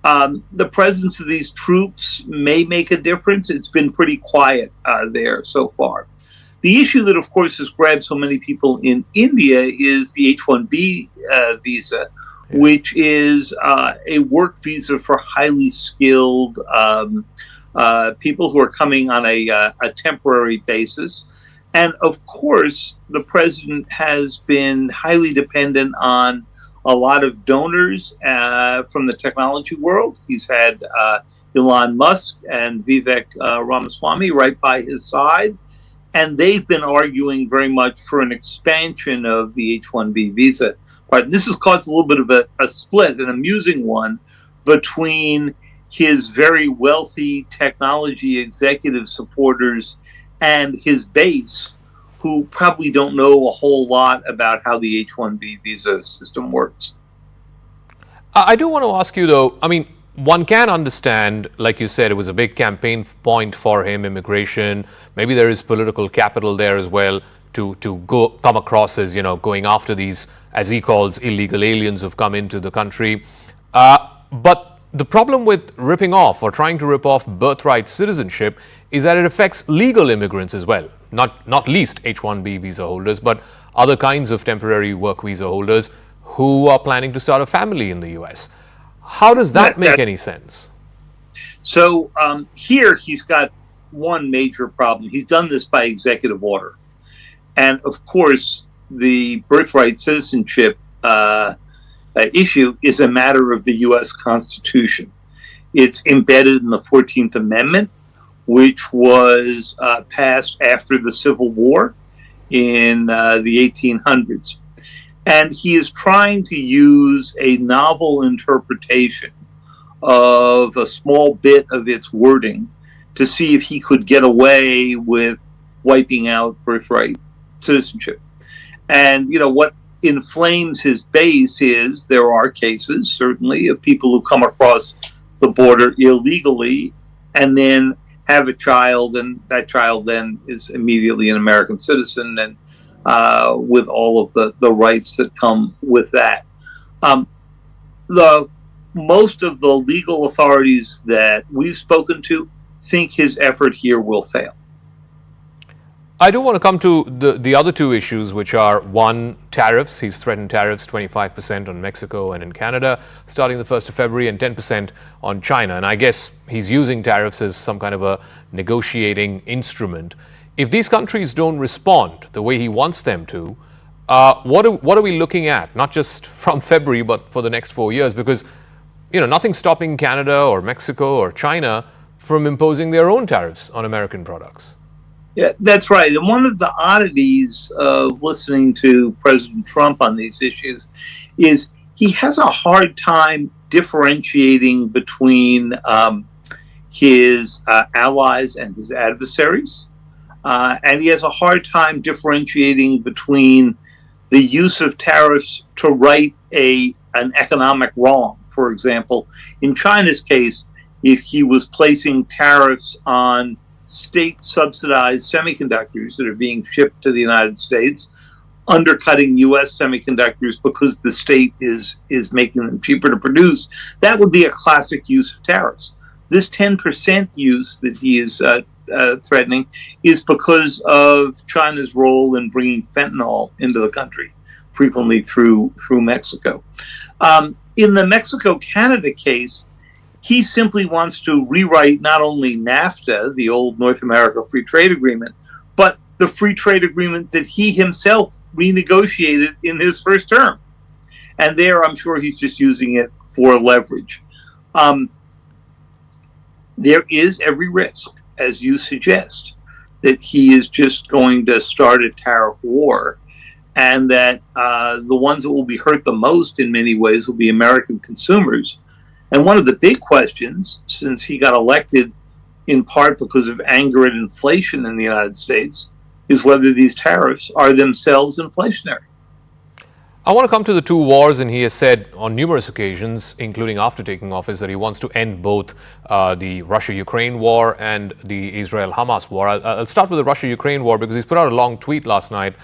The presence of these troops may make a difference. It's been pretty quiet there so far. The issue that, of course, has grabbed so many people in India is the H-1B visa, which is a work visa for highly skilled people who are coming on a temporary basis. And, of course, the president has been highly dependent on a lot of donors from the technology world. He's had Elon Musk and Vivek Ramaswamy right by his side. And they've been arguing very much for an expansion of the H-1B visa. But this has caused a little bit of a split, an amusing one, between his very wealthy technology executive supporters and his base, who probably don't know a whole lot about how the H-1B visa system works. I do want to ask you, though, one can understand, like you said, it was a big campaign point for him, immigration. Maybe there is political capital there as well to come across as, going after these, as he calls, illegal aliens who've come into the country. But the problem with ripping off or trying to rip off birthright citizenship is that it affects legal immigrants as well, not least H-1B visa holders, but other kinds of temporary work visa holders who are planning to start a family in the U.S. How does that make any sense? So here he's got one major problem. He's done this by executive order. And of course, the birthright citizenship issue is a matter of the U.S. Constitution. It's embedded in the 14th Amendment, which was passed after the Civil War in the 1800s. And he is trying to use a novel interpretation of a small bit of its wording to see if he could get away with wiping out birthright citizenship. And, you know, what inflames his base is there are cases, certainly, of people who come across the border illegally and then have a child, and that child then is immediately an American citizen and with all of the rights that come with that. Most of the legal authorities that we've spoken to think his effort here will fail. I do want to come to the other two issues, which are, one, tariffs. He's threatened tariffs 25% on Mexico and in Canada starting the 1st of February and 10% on China. And I guess he's using tariffs as some kind of a negotiating instrument. If these countries don't respond the way he wants them to, what are we looking at? Not just from February, but for the next 4 years? Because, you know, nothing's stopping Canada or Mexico or China from imposing their own tariffs on American products. Yeah, that's right. And one of the oddities of listening to President Trump on these issues is he has a hard time differentiating between his allies and his adversaries. And he has a hard time differentiating between the use of tariffs to right an economic wrong. For example, in China's case, if he was placing tariffs on state-subsidized semiconductors that are being shipped to the United States, undercutting U.S. semiconductors because the state is making them cheaper to produce, that would be a classic use of tariffs. This 10% use that he is threatening is because of China's role in bringing fentanyl into the country, frequently through Mexico. In the Mexico-Canada case, he simply wants to rewrite not only NAFTA, the old North America Free Trade Agreement, but the free trade agreement that he himself renegotiated in his first term. And there, I'm sure he's just using it for leverage. There is every risk, as you suggest, that he is just going to start a tariff war, and that the ones that will be hurt the most in many ways will be American consumers. And one of the big questions, since he got elected in part because of anger at inflation in the United States, is whether these tariffs are themselves inflationary. I want to come to the two wars, and he has said on numerous occasions, including after taking office, that he wants to end both the Russia-Ukraine war and the Israel-Hamas war. I'll start with the Russia-Ukraine war because he's put out a long tweet last night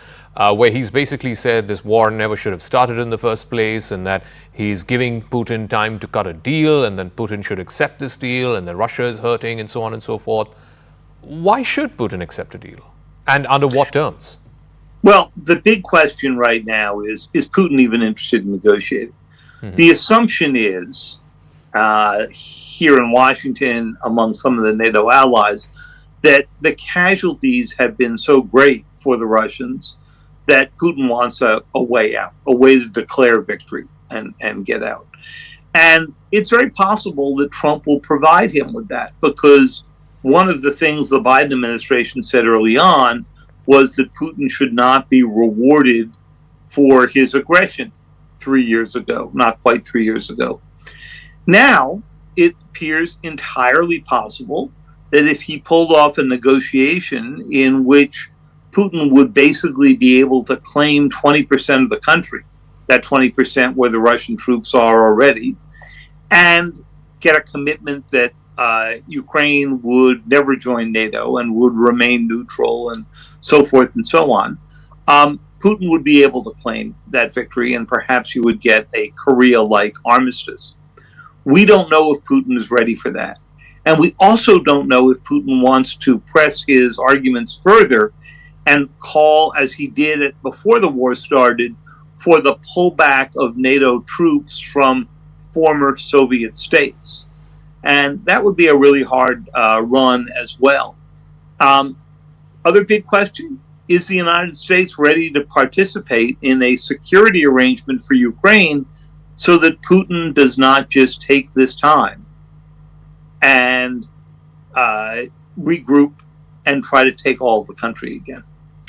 where he's basically said this war never should have started in the first place, and that he's giving Putin time to cut a deal, and then Putin should accept this deal, and then Russia is hurting, and so on and so forth. Why should Putin accept a deal? And under what terms? Well, the big question right now is Putin even interested in negotiating? Mm-hmm. The assumption is, here in Washington, among some of the NATO allies, that the casualties have been so great for the Russians that Putin wants a way out, a way to declare victory and get out. And it's very possible that Trump will provide him with that, because one of the things the Biden administration said early on was that Putin should not be rewarded for his aggression 3 years ago, not quite 3 years ago. Now, it appears entirely possible that if he pulled off a negotiation in which Putin would basically be able to claim 20% of the country, that 20% where the Russian troops are already, and get a commitment that Ukraine would never join NATO and would remain neutral and so forth and so on, Putin would be able to claim that victory, and perhaps you would get a Korea-like armistice. We don't know if Putin is ready for that. And we also don't know if Putin wants to press his arguments further and call, as he did it before the war started, for the pullback of NATO troops from former Soviet states. And that would be a really hard run as well. Other big question, is the United States ready to participate in a security arrangement for Ukraine so that Putin does not just take this time and regroup and try to take all of the country again.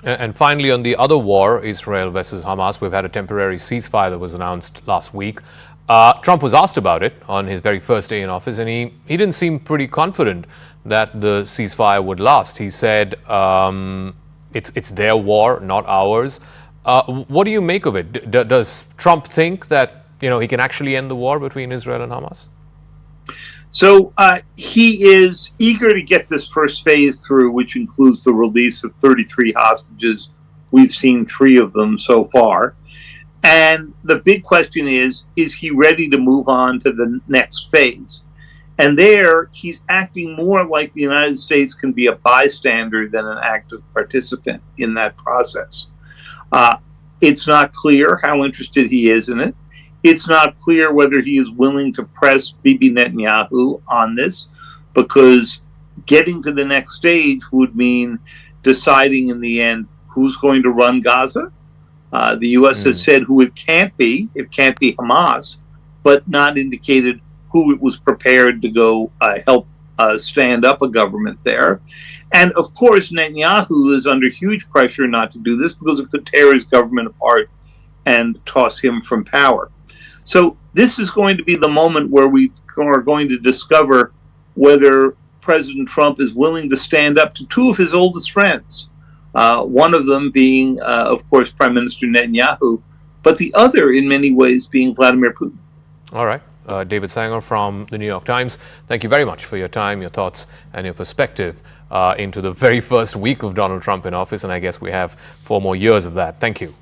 And finally, on the other war, Israel versus Hamas, we've had a temporary ceasefire that was announced last week. Trump was asked about it on his very first day in office, and he didn't seem pretty confident that the ceasefire would last. He said it's their war, not ours. What do you make of it? Does Trump think that he can actually end the war between Israel and Hamas? So he is eager to get this first phase through, which includes the release of 33 hostages. We've seen 3 of them so far. And the big question is he ready to move on to the next phase? And there, he's acting more like the United States can be a bystander than an active participant in that process. It's not clear how interested he is in it. It's not clear whether he is willing to press Bibi Netanyahu on this, because getting to the next stage would mean deciding in the end who's going to run Gaza. The U.S. has said who it can't be. It can't be Hamas, but not indicated who it was prepared to go help stand up a government there. And of course, Netanyahu is under huge pressure not to do this because it could tear his government apart and toss him from power. So this is going to be the moment where we are going to discover whether President Trump is willing to stand up to 2 of his oldest friends. One of them being, of course, Prime Minister Netanyahu, but the other in many ways being Vladimir Putin. All right. David Sanger from the New York Times, thank you very much for your time, your thoughts, and your perspective into the very first week of Donald Trump in office. And I guess we have 4 more years of that. Thank you.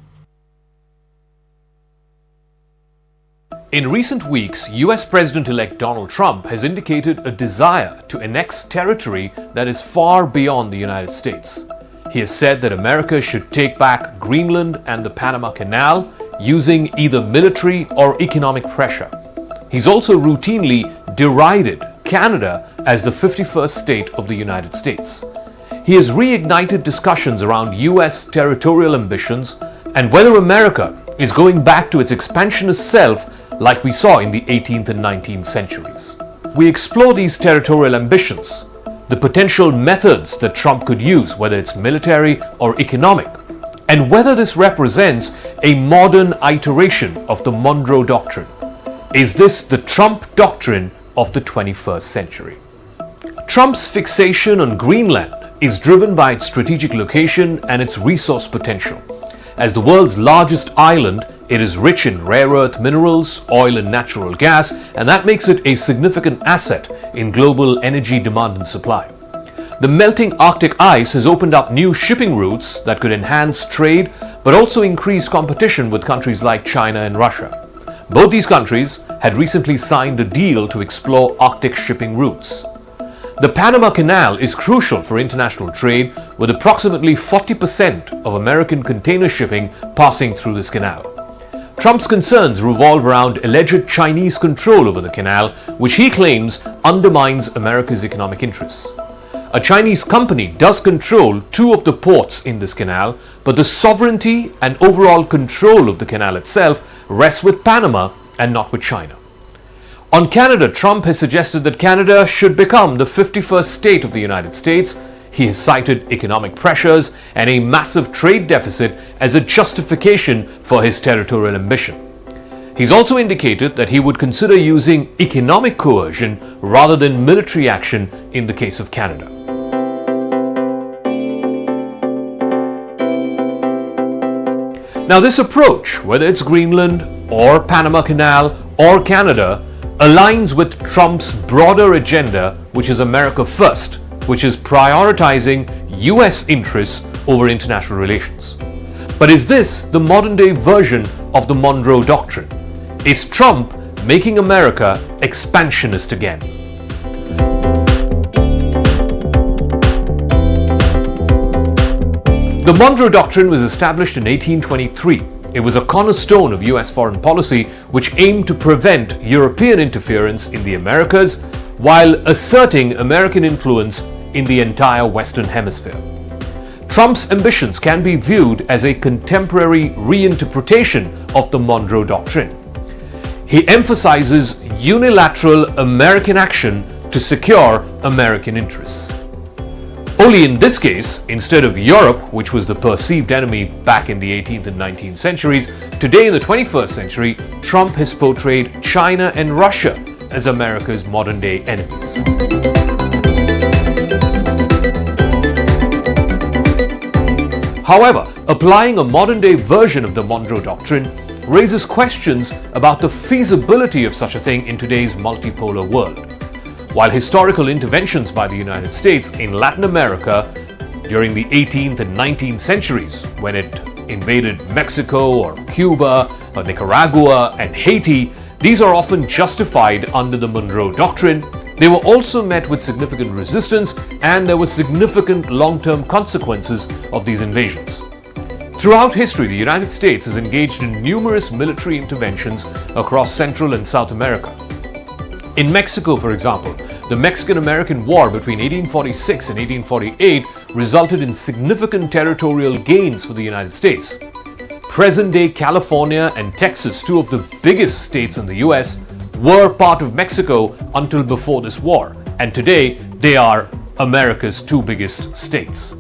In recent weeks, US President-elect Donald Trump has indicated a desire to annex territory that is far beyond the United States. He has said that America should take back Greenland and the Panama Canal using either military or economic pressure. He's also routinely derided Canada as the 51st state of the United States. He has reignited discussions around US territorial ambitions and whether America is going back to its expansionist self like we saw in the 18th and 19th centuries. We explore these territorial ambitions, the potential methods that Trump could use, whether it's military or economic, and whether this represents a modern iteration of the Monroe Doctrine. Is this the Trump doctrine of the 21st century? Trump's fixation on Greenland is driven by its strategic location and its resource potential. As the world's largest island, it is rich in rare earth minerals, oil and natural gas, and that makes it a significant asset in global energy demand and supply. The melting Arctic ice has opened up new shipping routes that could enhance trade, but also increase competition with countries like China and Russia. Both these countries had recently signed a deal to explore Arctic shipping routes. The Panama Canal is crucial for international trade, with approximately 40% of American container shipping passing through this canal. Trump's concerns revolve around alleged Chinese control over the canal, which he claims undermines America's economic interests. A Chinese company does control 2 of the ports in this canal, but the sovereignty and overall control of the canal itself rests with Panama and not with China. On Canada, Trump has suggested that Canada should become the 51st state of the United States. He has cited economic pressures and a massive trade deficit as a justification for his territorial ambition. He's also indicated that he would consider using economic coercion rather than military action in the case of Canada. Now, this approach, whether it's Greenland or Panama Canal or Canada, aligns with Trump's broader agenda, which is America First, which is prioritizing US interests over international relations. But is this the modern-day version of the Monroe Doctrine? Is Trump making America expansionist again? The Monroe Doctrine was established in 1823. It was a cornerstone of US foreign policy which aimed to prevent European interference in the Americas while asserting American influence in the entire Western Hemisphere. Trump's ambitions can be viewed as a contemporary reinterpretation of the Monroe Doctrine. He emphasizes unilateral American action to secure American interests. Only in this case, instead of Europe, which was the perceived enemy back in the 18th and 19th centuries, today in the 21st century, Trump has portrayed China and Russia as America's modern-day enemies. However, applying a modern-day version of the Monroe Doctrine raises questions about the feasibility of such a thing in today's multipolar world. While historical interventions by the United States in Latin America during the 18th and 19th centuries, when it invaded Mexico or Cuba or Nicaragua and Haiti, these are often justified under the Monroe Doctrine. They were also met with significant resistance, and there were significant long-term consequences of these invasions. Throughout history, the United States has engaged in numerous military interventions across Central and South America. In Mexico, for example, the Mexican-American War between 1846 and 1848 resulted in significant territorial gains for the United States. Present-day California and Texas, two of the biggest states in the US, were part of Mexico until before this war, and today they are America's two biggest states.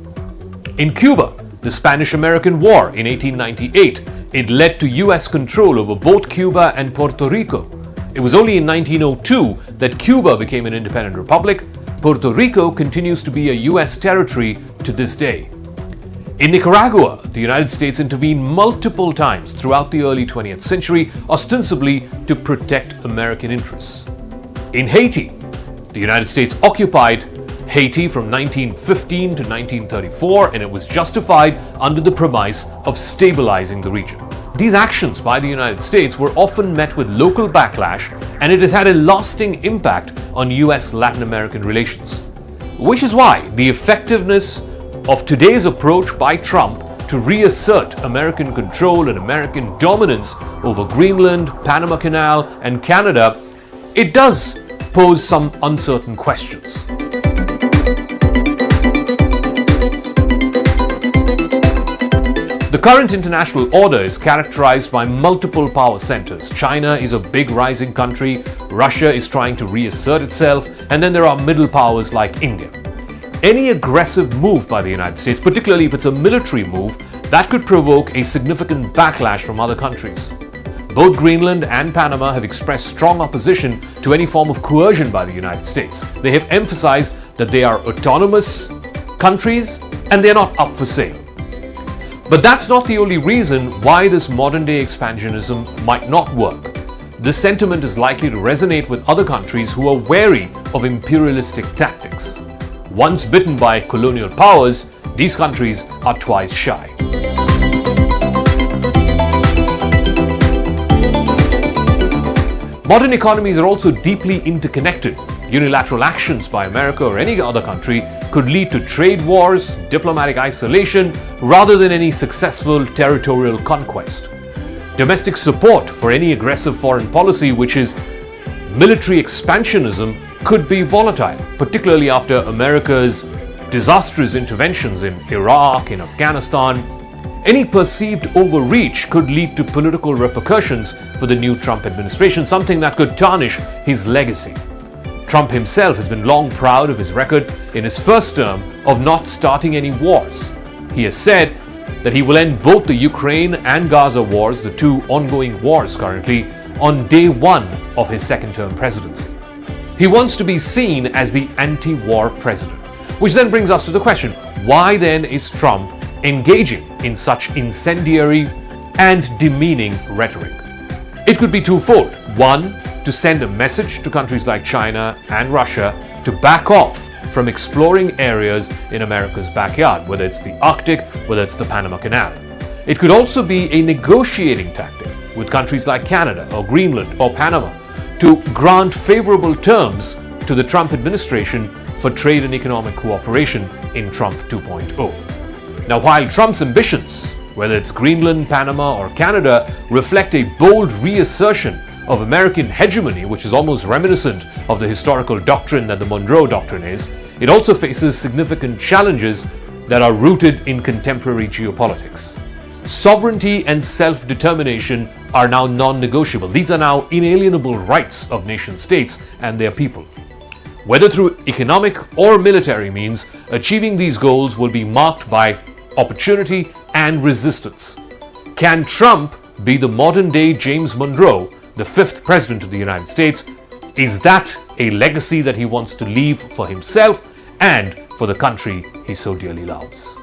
In Cuba, the Spanish-American War in 1898, it led to US control over both Cuba and Puerto Rico. It was only in 1902 that Cuba became an independent republic. Puerto Rico continues to be a US territory to this day. In Nicaragua, the United States intervened multiple times throughout the early 20th century, ostensibly to protect American interests. In Haiti, the United States occupied Haiti from 1915 to 1934, and it was justified under the premise of stabilizing the region. These actions by the United States were often met with local backlash, and it has had a lasting impact on US-Latin American relations. Which is why the effectiveness of today's approach by Trump to reassert American control and American dominance over Greenland, Panama Canal, and Canada, it does pose some uncertain questions. The current international order is characterized by multiple power centers. China is a big rising country, Russia is trying to reassert itself, and then there are middle powers like India. Any aggressive move by the United States, particularly if it's a military move, that could provoke a significant backlash from other countries. Both Greenland and Panama have expressed strong opposition to any form of coercion by the United States. They have emphasized that they are autonomous countries and they're not up for sale. But that's not the only reason why this modern-day expansionism might not work. This sentiment is likely to resonate with other countries who are wary of imperialistic tactics. Once bitten by colonial powers, these countries are twice shy. Modern economies are also deeply interconnected. Unilateral actions by America or any other country could lead to trade wars, diplomatic isolation, rather than any successful territorial conquest. Domestic support for any aggressive foreign policy, which is military expansionism, could be volatile, particularly after America's disastrous interventions in Iraq, in Afghanistan. Any perceived overreach could lead to political repercussions for the new Trump administration, something that could tarnish his legacy. Trump himself has been long proud of his record in his first term of not starting any wars. He has said that he will end both the Ukraine and Gaza wars, the two ongoing wars currently, on day one of his second-term presidency. He wants to be seen as the anti-war president, which then brings us to the question, why then is Trump engaging in such incendiary and demeaning rhetoric? It could be twofold. One, to send a message to countries like China and Russia to back off from exploring areas in America's backyard, whether it's the Arctic, whether it's the Panama Canal. It could also be a negotiating tactic with countries like Canada or Greenland or Panama to grant favorable terms to the Trump administration for trade and economic cooperation in Trump 2.0. Now, while Trump's ambitions, whether it's Greenland, Panama, or Canada, reflect a bold reassertion of American hegemony, which is almost reminiscent of the historical doctrine that the Monroe Doctrine is, it also faces significant challenges that are rooted in contemporary geopolitics. sovereignty and self-determination are now non-negotiable. These are now inalienable rights of nation states and their people. Whether through economic or military means, achieving these goals will be marked by opportunity and resistance. Can Trump be the modern-day James Monroe, the fifth president of the United States? Is that a legacy that he wants to leave for himself and for the country he so dearly loves?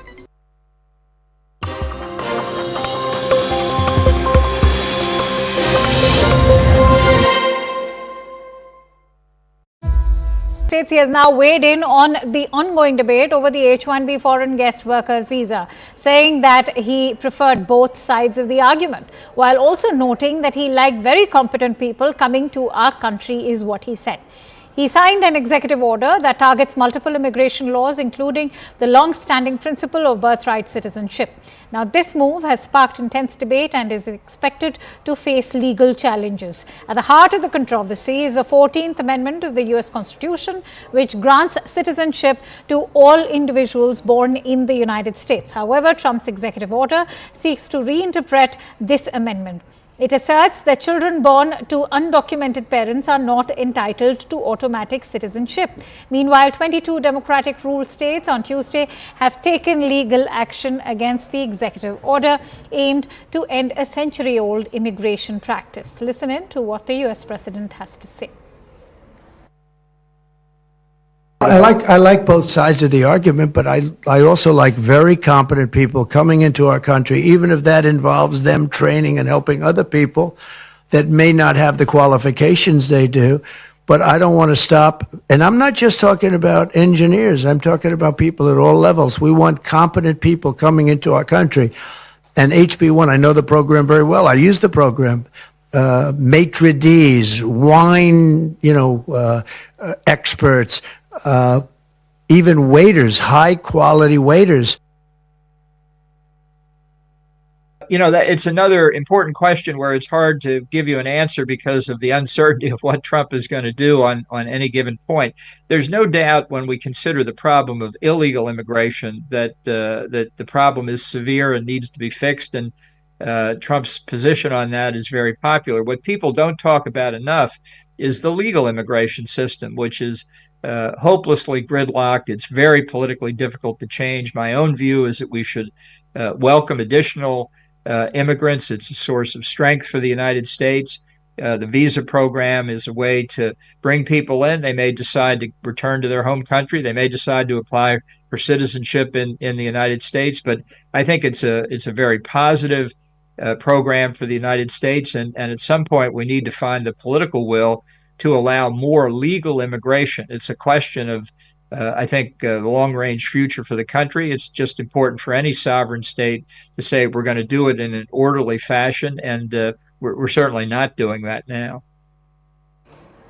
States, he has now weighed in on the ongoing debate over the H-1B foreign guest workers visa, saying that he preferred both sides of the argument, while also noting that he liked very competent people coming to our country, is what he said. He signed an executive order that targets multiple immigration laws, including the long-standing principle of birthright citizenship. Now, this move has sparked intense debate and is expected to face legal challenges. At the heart of the controversy is the 14th Amendment of the U.S. Constitution, which grants citizenship to all individuals born in the United States. However, Trump's executive order seeks to reinterpret this amendment. It asserts that children born to undocumented parents are not entitled to automatic citizenship. Meanwhile, 22 Democratic-ruled states on Tuesday have taken legal action against the executive order aimed to end a century-old immigration practice. Listen in to what the U.S. President has to say. I like both sides of the argument, but I also like very competent people coming into our country, even if that involves them training and helping other people that may not have the qualifications they do. But I don't want to stop. And I'm not just talking about engineers. I'm talking about people at all levels. We want competent people coming into our country. And HB1, I know the program very well. I use the program. Maitre d's, wine, experts, even waiters, high quality waiters. It's another important question where it's hard to give you an answer because of the uncertainty of what Trump is going to do on any given point. There's no doubt when we consider the problem of illegal immigration that the problem is severe and needs to be fixed, and Trump's position on that is very popular. What people don't talk about enough is the legal immigration system, which is hopelessly gridlocked. It's very politically difficult to change. My own view is that we should welcome additional immigrants. It's a source of strength for the United States. The visa program is a way to bring people in. They may decide to return to their home country. They may decide to apply for citizenship in the United States. But I think it's a very positive program for the United States. And at some point, we need to find the political will to allow more legal immigration. It's a question of, I think, the long-range future for the country. It's just important for any sovereign state to say we're going to do it in an orderly fashion, and we're certainly not doing that now.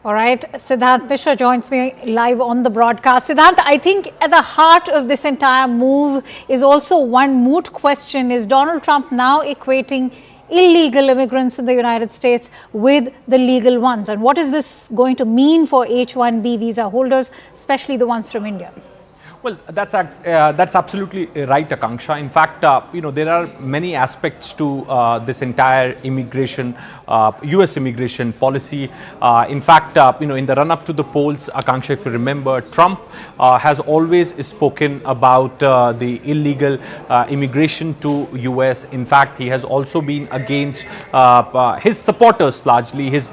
All right, Siddharth Mishra joins me live on the broadcast. Siddharth, I think at the heart of this entire move is also one moot question. Is Donald Trump now equating illegal immigrants in the United States with the legal ones? And what is this going to mean for H-1B visa holders, especially the ones from India? Well, that's absolutely right, Akanksha. In fact, there are many aspects to this entire immigration, U.S. immigration policy. In fact, in the run-up to the polls, Akanksha, if you remember, Trump has always spoken about the illegal immigration to U.S. In fact, he has also been against his supporters largely. His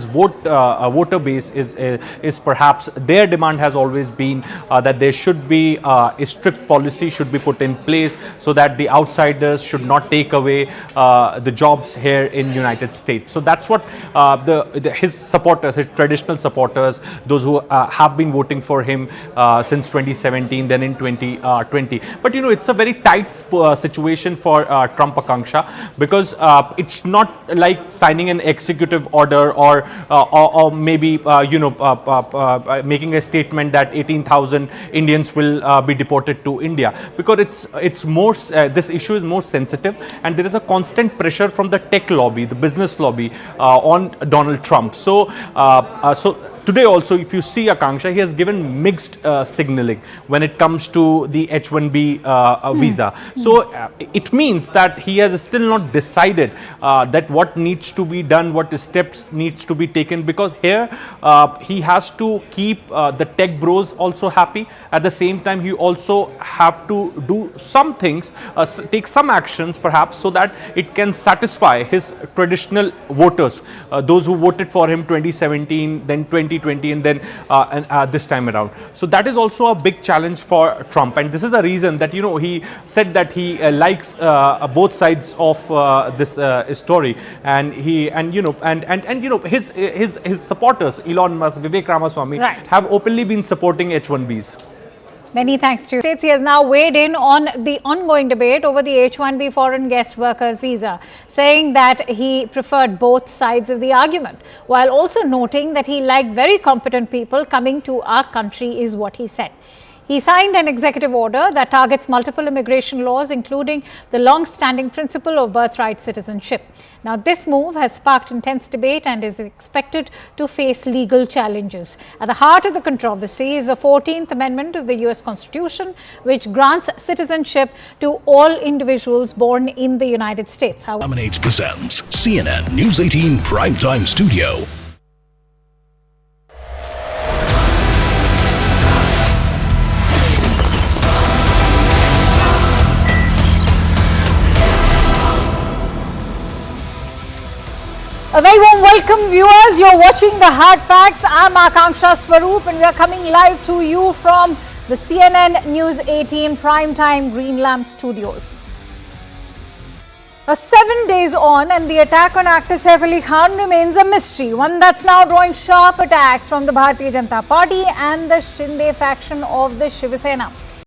voter base is perhaps their demand has always been that there should be a strict policy should be put in place so that the outsiders should not take away the jobs here in United States. So that's what his supporters, his traditional supporters, those who have been voting for him since 2017, then in 2020. But it's a very tight situation for Trump, Akanksha, because it's not like signing an executive order or maybe making a statement that 18,000 Indians will be deported to India, because it's more this issue is more sensitive, and there is a constant pressure from the tech lobby, the business lobby on Donald Trump. So today also, if you see Akanksha, he has given mixed signaling when it comes to the H1B visa. So it means that he has still not decided that what needs to be done, what steps needs to be taken, because here he has to keep the tech bros also happy. At the same time, he also have to do some things, take some actions perhaps, so that it can satisfy his traditional voters, those who voted for him 2017, then 2020, and then this time around. So that is also a big challenge for Trump, and this is the reason that, you know, he said that he likes both sides of this story, and his supporters, Elon Musk, Vivek Ramaswamy, have openly been supporting H1Bs. Many thanks to you. He has now weighed in on the ongoing debate over the H1B foreign guest workers visa, saying that he preferred both sides of the argument, while also noting that he liked very competent people coming to our country, is what he said. He signed an executive order that targets multiple immigration laws, including the long-standing principle of birthright citizenship. Now, this move has sparked intense debate and is expected to face legal challenges. At the heart of the controversy is the 14th Amendment of the US Constitution, which grants citizenship to all individuals born in the United States. Laminates presents CNN News 18 Primetime Studio. A very warm welcome, viewers. You're watching the Hard Facts. I'm Akanksha Swaroop, and we are coming live to you from the CNN News 18 Primetime Green Lamp Studios. 7 days on, and the attack on actor Saif Ali Khan remains a mystery, one that's now drawing sharp attacks from the Bharatiya Janata Party and the Shinde faction of the Shiv Sena.